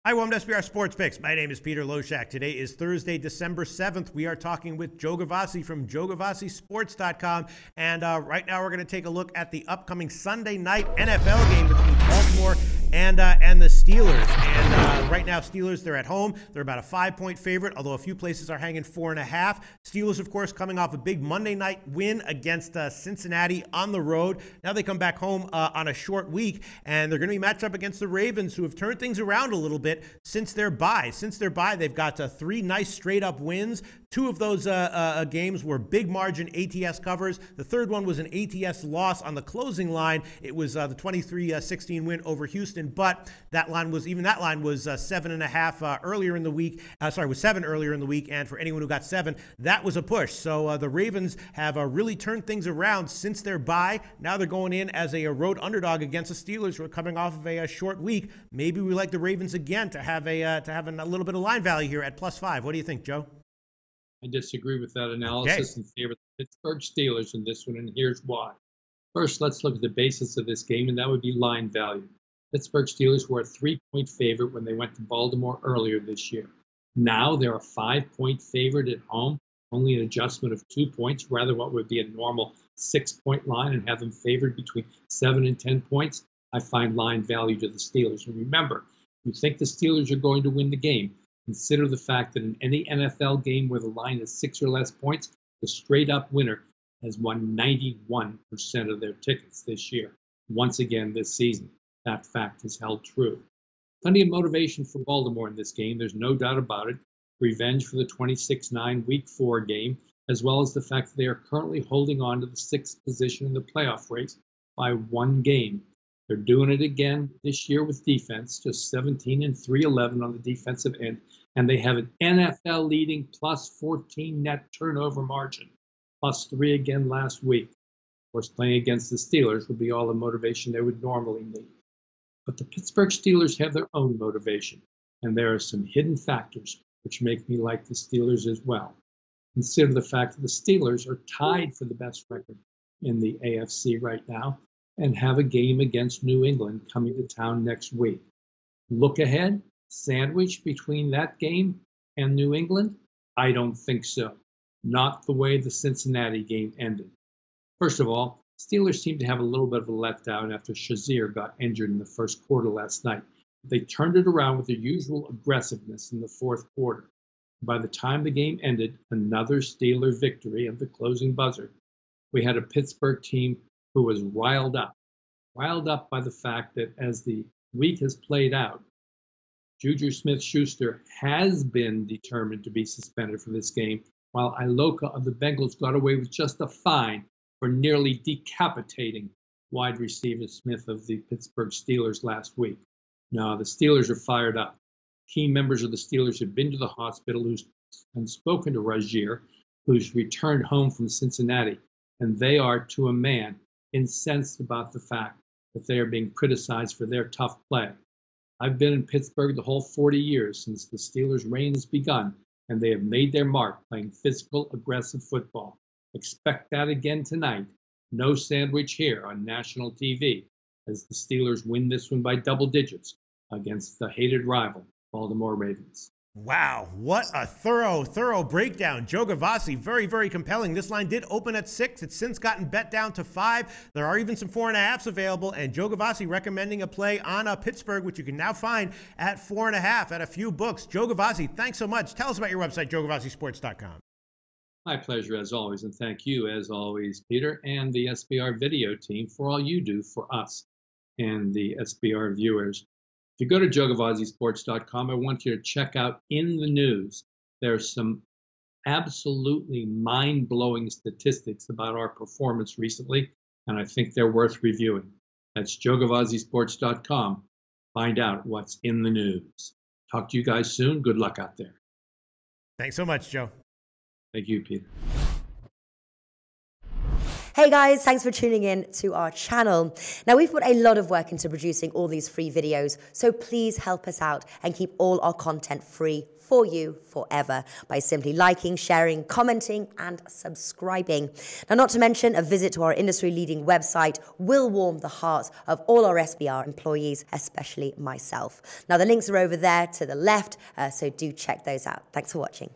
Hi, welcome to SBR Sports Picks. My name is Peter Loshak. Today is Thursday, December 7th. We are talking with Joe Gavazzi from JoeGavazziSports.com. And right now we're going to take a look at the upcoming Sunday night NFL game between Baltimore and the Steelers. And right now, Steelers, they're at home. They're about a 5-point favorite, although a few places are hanging 4.5. Steelers, of course, coming off a big Monday night win against Cincinnati on the road. Now they come back home on a short week, and they're going to be matched up against the Ravens, who have turned things around a little bit since their bye. Since their bye, they've got 3 nice straight-up wins. 2 of those games were big margin ATS covers. The third one was an ATS loss on the closing line. It was the 23-16 win over Houston, but that line was 7.5 earlier in the week. Was 7 earlier in the week, and for anyone who got 7, that was a push. So the Ravens have really turned things around since their bye. Now they're going in as a road underdog against the Steelers, who are coming off of a short week. Maybe we like the Ravens again to have a little bit of line value here at +5. What do you think, Joe? I disagree with that analysis and favor the Pittsburgh Steelers in this one, and here's why. First, let's look at the basis of this game, and that would be line value. Pittsburgh Steelers were a 3-point favorite when they went to Baltimore earlier this year. Now they're a 5-point favorite at home, only an adjustment of 2 points, rather what would be a normal 6-point line, and have them favored between 7 and 10 points. I find line value to the Steelers. And remember, if you think the Steelers are going to win the game, consider the fact that in any NFL game where the line is 6 or less points, the straight-up winner has won 91% of their tickets this year. Once again this season, that fact has held true. Plenty of motivation for Baltimore in this game, there's no doubt about it. Revenge for the 26-9 Week 4 game, as well as the fact that they are currently holding on to the 6th position in the playoff race by 1 game. They're doing it again this year with defense, just 17 and 311 on the defensive end, and they have an NFL leading +14 net turnover margin, +3 again last week. Of course, playing against the Steelers would be all the motivation they would normally need. But the Pittsburgh Steelers have their own motivation, and there are some hidden factors which make me like the Steelers as well. Consider the fact that the Steelers are tied for the best record in the AFC right now, and have a game against New England coming to town next week. Look ahead, sandwich between that game and New England? I don't think so. Not the way the Cincinnati game ended. First of all, Steelers seem to have a little bit of a letdown after Shazier got injured in the first quarter last night. They turned it around with their usual aggressiveness in the fourth quarter. By the time the game ended, another Steeler victory at the closing buzzer. We had a Pittsburgh team who was riled up by the fact that as the week has played out, Juju Smith-Schuster has been determined to be suspended for this game, while Iloka of the Bengals got away with just a fine for nearly decapitating wide receiver Smith of the Pittsburgh Steelers last week. Now, the Steelers are fired up. Key members of the Steelers have been to the hospital and spoken to Rajier, who's returned home from Cincinnati, and they are, to a man, incensed about the fact that they are being criticized for their tough play. I've been in Pittsburgh the whole 40 years since the Steelers' reign has begun, and they have made their mark playing physical, aggressive football. Expect that again tonight. No sandwich here on national TV, as the Steelers win this one by double digits against the hated rival, Baltimore Ravens. Wow, what a thorough breakdown. Joe Gavazzi, very, very compelling. This line did open at 6. It's since gotten bet down to 5. There are even some 4.5s available, and Joe Gavazzi recommending a play on Pittsburgh, which you can now find at 4.5 at a few books. Joe Gavazzi, thanks so much. Tell us about your website, JoeGavazziSports.com. My pleasure, as always, and thank you, as always, Peter, and the SBR video team for all you do for us and the SBR viewers. If you go to JoeGavazziSports.com, I want you to check out In the News. There's some absolutely mind-blowing statistics about our performance recently, and I think they're worth reviewing. That's JoeGavazziSports.com. Find out what's in the news. Talk to you guys soon. Good luck out there. Thanks so much, Joe. Thank you, Peter. Hey guys, thanks for tuning in to our channel. Now we've put a lot of work into producing all these free videos, so please help us out and keep all our content free for you forever by simply liking, sharing, commenting, and subscribing. Now, not to mention, a visit to our industry-leading website will warm the hearts of all our SBR employees, especially myself. Now, the links are over there to the left, so do check those out. Thanks for watching.